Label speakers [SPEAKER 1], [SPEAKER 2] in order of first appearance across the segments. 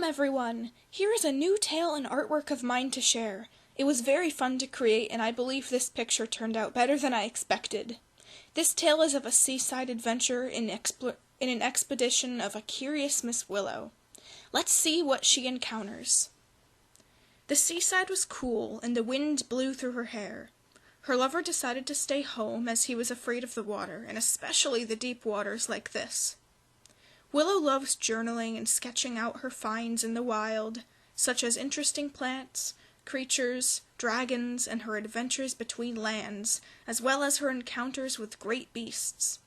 [SPEAKER 1] Welcome everyone! Here is a new tale and artwork of mine to share. It was very fun to create and I believe this picture turned out better than I expected. This tale is of a seaside adventure in an expedition of a curious Miss Willow. Let's see what she encounters. The seaside was cool and the wind blew through her hair. Her lover decided to stay home as he was afraid of the water, and especially the deep waters like this. Willow loves journaling and sketching out her finds in the wild, such as interesting plants, creatures, dragons, and her adventures between lands, as well as her encounters with great beasts.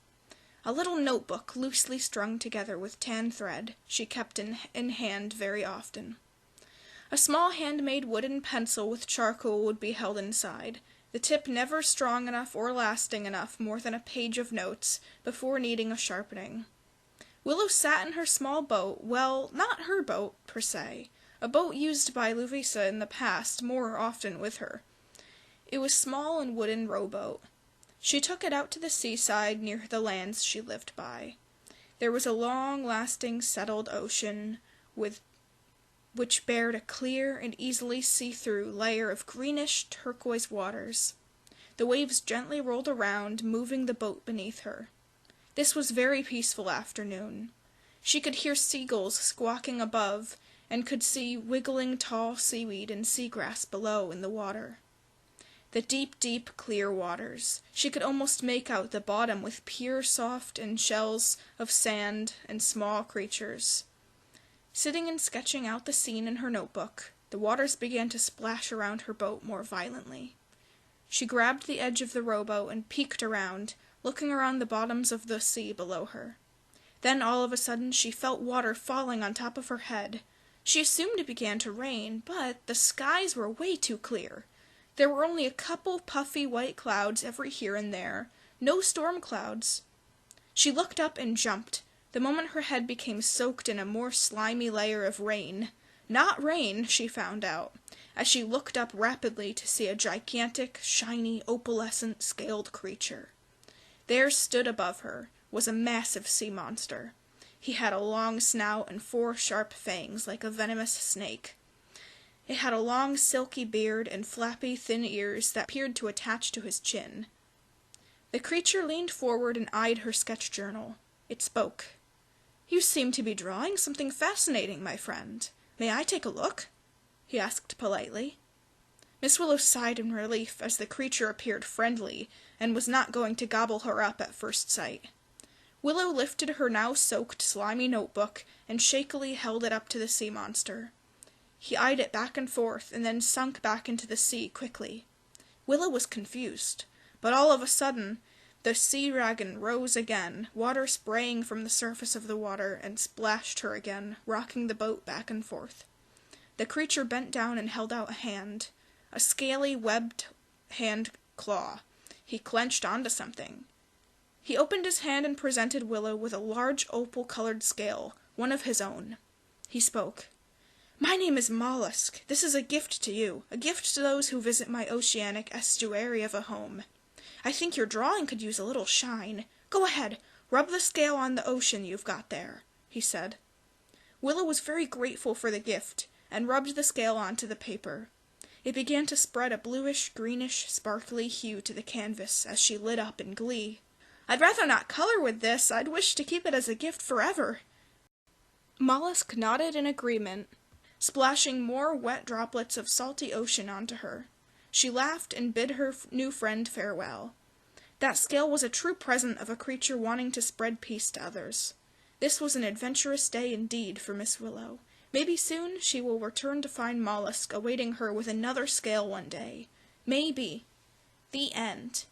[SPEAKER 1] A little notebook loosely strung together with tan thread she kept in hand very often. A small handmade wooden pencil with charcoal would be held inside, the tip never strong enough or lasting enough more than a page of notes before needing a sharpening. Willow sat in her small boat, well, not her boat, per se, a boat used by Lovisa in the past more often with her. It was small and wooden rowboat. She took it out to the seaside near the lands she lived by. There was a long-lasting settled ocean which bared a clear and easily see-through layer of greenish turquoise waters. The waves gently rolled around, moving the boat beneath her. This was very peaceful afternoon. She could hear seagulls squawking above, and could see wiggling tall seaweed and seagrass below in the water. The deep, deep, clear waters. She could almost make out the bottom with pure soft and shells of sand and small creatures. Sitting and sketching out the scene in her notebook, the waters began to splash around her boat more violently. She grabbed the edge of the rowboat and peeked around, looking around the bottoms of the sea below her. Then all of a sudden she felt water falling on top of her head. She assumed it began to rain, but the skies were way too clear. There were only a couple puffy white clouds every here and there, no storm clouds. She looked up and jumped, the moment her head became soaked in a more slimy layer of rain. Not rain, she found out, as she looked up rapidly to see a gigantic, shiny, opalescent, scaled creature. There stood above her was a massive sea monster. He had a long snout and 4 sharp fangs like a venomous snake. It had a long silky beard and flappy thin ears that appeared to attach to his chin. The creature leaned forward and eyed her sketch journal. It spoke. "You seem to be drawing something fascinating, my friend. May I take a look?" he asked politely. Miss Willow sighed in relief as the creature appeared friendly and was not going to gobble her up at first sight. Willow lifted her now soaked, slimy notebook and shakily held it up to the sea monster. He eyed it back and forth and then sunk back into the sea quickly. Willow was confused, but all of a sudden the sea dragon rose again, water spraying from the surface of the water, and splashed her again, rocking the boat back and forth. The creature bent down and held out a hand. A scaly, webbed hand claw. He clenched onto something. He opened his hand and presented Willow with a large opal-colored scale, one of his own. He spoke. "My name is Mollusk. This is a gift to you, a gift to those who visit my oceanic estuary of a home. I think your drawing could use a little shine. Go ahead, rub the scale on the ocean you've got there," he said. Willow was very grateful for the gift, and rubbed the scale onto the paper. It began to spread a bluish-greenish, sparkly hue to the canvas as she lit up in glee. "I'd rather not color with this. I'd wish to keep it as a gift forever." Mollusk nodded in agreement, splashing more wet droplets of salty ocean onto her. She laughed and bid her new friend farewell. That scale was a true present of a creature wanting to spread peace to others. This was an adventurous day indeed for Miss Willow. Maybe soon she will return to find Mollusk awaiting her with another scale one day. Maybe. The end.